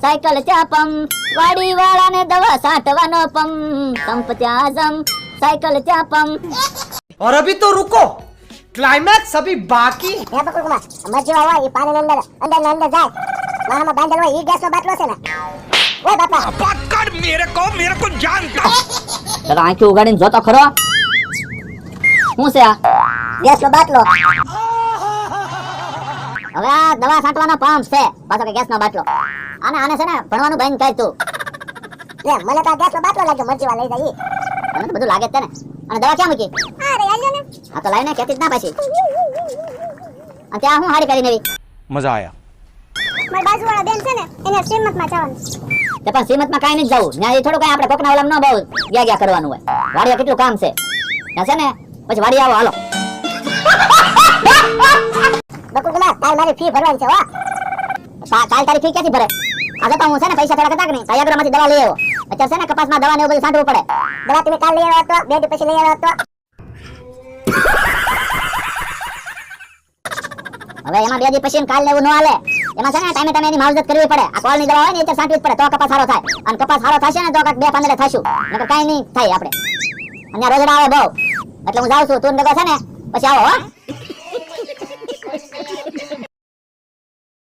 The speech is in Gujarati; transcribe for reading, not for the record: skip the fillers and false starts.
સાયકલ ત્યાં પંપ, વાડી વાળાને દવા છાંટવાનો પંપ, સંપ ત્યાં જમ, સાયકલ ત્યાં પંપ. और अभी तो रुको, क्लाइमैक्स अभी बाकी. હે બકુલ કુમાર મરજી હોય એ પાણી અંદર અંદર ને અંદર જાય મારામાં બાંધેલો હોય એ ગેસનો બાટલો છે ને ઓય બાપા पकड़ मेरे को जानता જરા આંખી ઉગાડીને જોતો ખરો. શું છે આ? ગેસનો બાટલો હવે આ દવા છાંટવાનો પંપ છે, પાછો કે ગેસનો બાટલો. આને છે ને ભણવાનું બંધ કર તું. લે મને તો આ ગેસનો બાટલો લાગ્યો મરજી લઈ જાય મને તો બધું લાગે જ છે ને. અને દવા ક્યાં મૂકી? અરે આલ્યો ને આ તો લાઈને કેતી જ ના પાછી. અને ત્યાં હું હાડી કરીને એવી. मजा आया. મારી બાજુવાળા બેન છે ને એને શ્રીમતમાં જવાનું તે પણ શ્રીમતમાં કાંઈ નહીં જવું. ત્યાં થોડું કાંઈ આપણે કોકના ઓલામ ન બહુ ગયા કરવાનું હોય. વાડીએ કેટલું કામ છે. ત્યાં છે ને પછી વાડી આવો હાલો. બકુલ કુમાર તાર મારી ફી ભરવાની છે હો કાલ તારી ફી ક્યાંથી ભરે? આજે તો હું છે ને પૈસા થોડા કદાક નહીં તૈયારમાંથી દવા લઈ આવ્યો. અત્યારે છે ને કપાસમાં દવા ને એવું બધું છાંટવું પડે. દવા તમે કાલ લઈ આવ્યા તો બે દી પછી લઈ આવ્યા તો હવે એમાં બે દી પછી કાલ ને એવું ન હાલે. એમાં છે ને ટાઈમે એની માવજત કરવી પડે. આ કોલની દવા હોય ને એ છાંટવી જ પડે તો કપાસ સારો થાય. અને કપાસ સારો થશે ને તો કાંઈક 2-15 થશું. નકર કાંઈ નહીં થાય આપણે. અને રોજડા આવે બહુ. એટલે હું જાઉં છું તું ને છે ને પછી આવો હો.